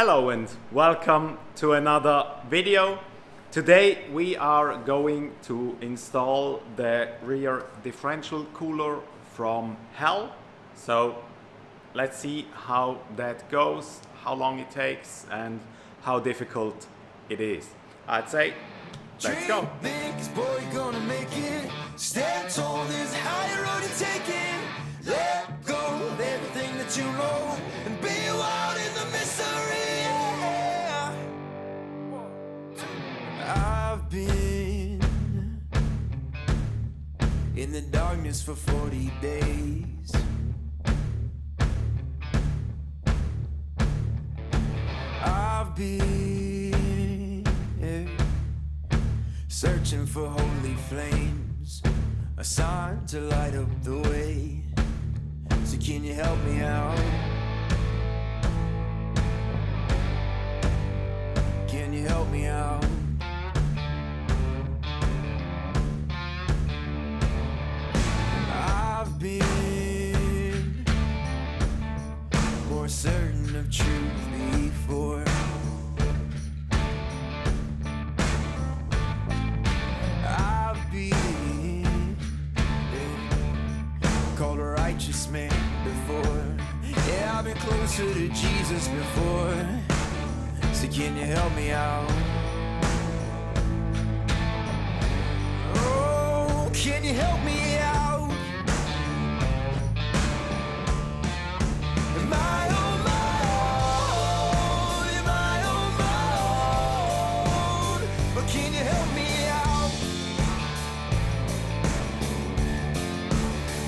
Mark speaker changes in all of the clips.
Speaker 1: Hello and welcome to another video. Today we are going to install the rear differential cooler from HEL. So let's see how that goes, how long it takes and how difficult it is. I'd say let's go.
Speaker 2: Boy, gonna make it. Stand tall, there's a higher road to take it. Let go of everything that you know and be wild in the mystery. Yeah. I've been in the darkness for 40 days. I've been searching for holy flames, a sign to light up the way. So can you help me out? Can you help me out? I've been more certain of truth before. I've been called a righteous man before. Yeah, I've been closer to Jesus before. So can you help me out? Oh, can you help me out? Am I on my own? Am I on my own? Or can you help me out?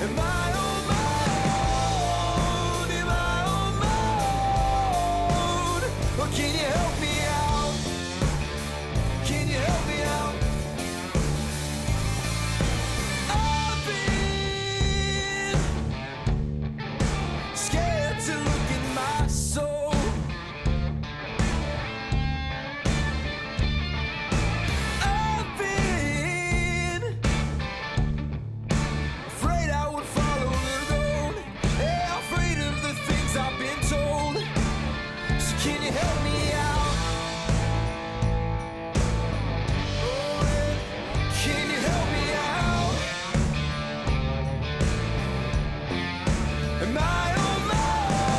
Speaker 2: Am I on my own? Am I on my own? Or can you help me out? Can you help me out? I've been scared to look in my soul. I've been afraid I would follow the road. Yeah, afraid of the things I've been told. So can you help me out? Oh, yeah. Can you help me out? Am I on my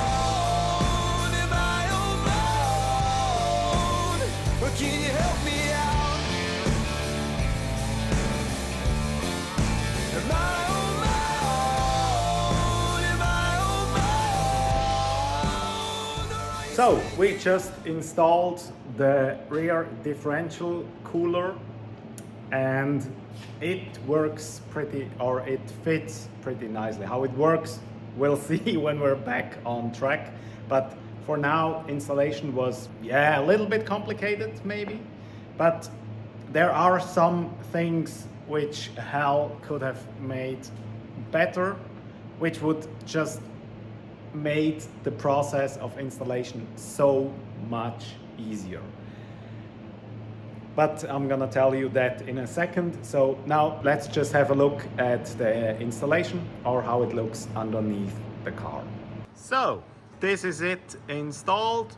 Speaker 2: own? Am I on my own? Or can you help me out? Am I on my own? Am I on my own?
Speaker 1: So we just installed the rear differential cooler and it works it fits pretty nicely. How it works we'll see when we're back on track, but for now installation was a little bit complicated maybe, but there are some things which HEL could have made better, which would just made the process of installation so much easier. But I'm gonna tell you that in a second. So now let's just have a look at the installation or how it looks underneath the car. So this is it installed.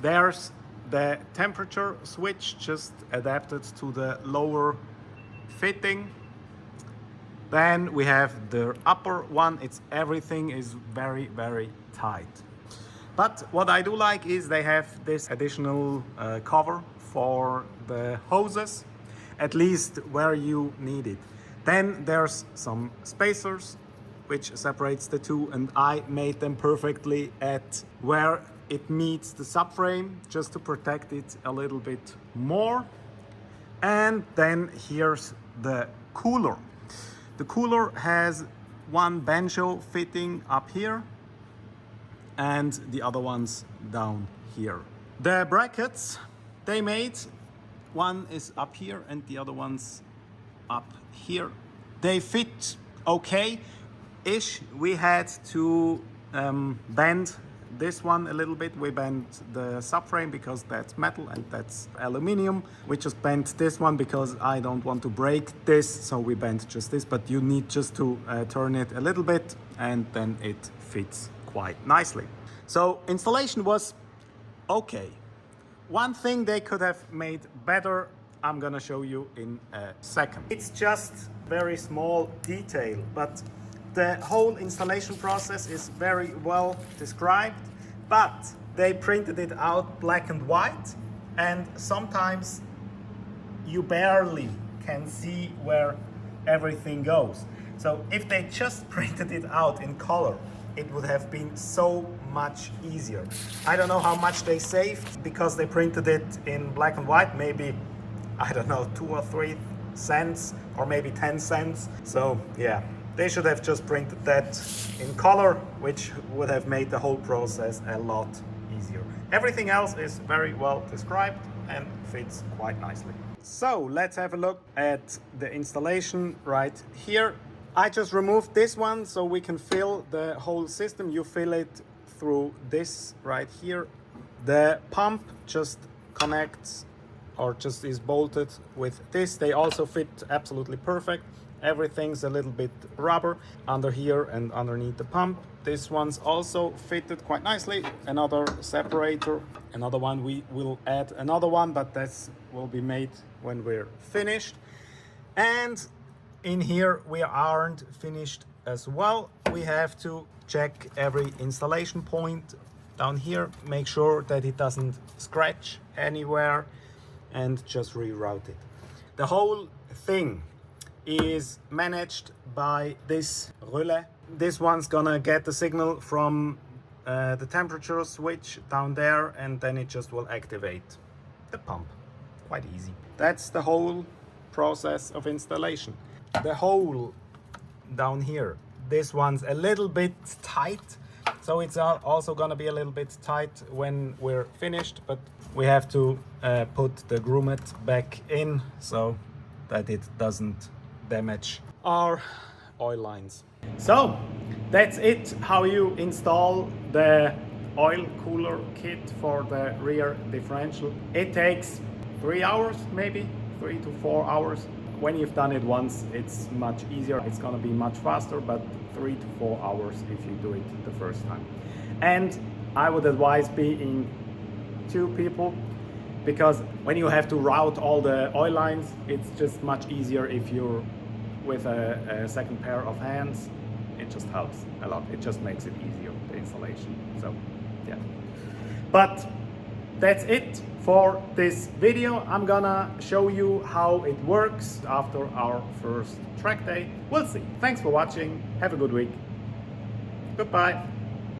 Speaker 1: There's the temperature switch just adapted to the lower fitting. Then we have the upper one. Everything is very, very tight. But what I do like is they have this additional cover for the hoses, at least where you need it. Then there's some spacers which separates the two, and I made them perfectly at where it meets the subframe just to protect it a little bit more. And then here's the cooler. The cooler has one banjo fitting up here and the other ones down here. The brackets they made, one is up here and the other one's up here. They fit okay-ish. We had to bend this one a little bit. We bent the subframe because that's metal and that's aluminium. We just bent this one because I don't want to break this, so we bent just this, but you need just to turn it a little bit and then it fits quite nicely. So installation was Okay, one thing they could have made better, I'm gonna show you in a second. It's just very small detail, but the whole installation process is very well described, but they printed it out black and white, and sometimes you barely can see where everything goes. So if they just printed it out in color, it would have been so much easier. I don't know how much they saved because they printed it in black and white, maybe, I don't know, 2 or 3 cents or maybe 10 cents. So yeah, they should have just printed that in color, which would have made the whole process a lot easier. Everything else is very well described and fits quite nicely. So let's have a look at the installation right here. I just removed this one so we can fill the whole system. You fill it through this right here. The pump just connects or just is bolted with this. They also fit absolutely perfect. Everything's a little bit rubber under here and underneath the pump. This one's also fitted quite nicely. Another separator, another one. We will add another one, but that will be made when we're finished. And in here we aren't finished as well. We have to check every installation point down here, make sure that it doesn't scratch anywhere, and just reroute it. The whole thing is managed by this relay. This one's gonna get the signal from the temperature switch down there, and then it just will activate the pump. Quite easy. That's the whole process of installation. The hole down here, this one's a little bit tight, so it's also gonna be a little bit tight when we're finished, but we have to put the grommet back in so that it doesn't damage our oil lines. So that's it, how you install the oil cooler kit for the rear differential. It takes 3 hours, maybe 3 to 4 hours. When you've done it once, it's much easier. It's gonna be much faster, but 3 to 4 hours if you do it the first time. And I would advise being 2 people, because when you have to route all the oil lines, it's just much easier if you're with a second pair of hands. It just helps a lot. It just makes it easier, the installation. So yeah, but that's it for this video. I'm gonna show you how it works after our first track day. We'll see. Thanks for watching. Have a good week. Goodbye.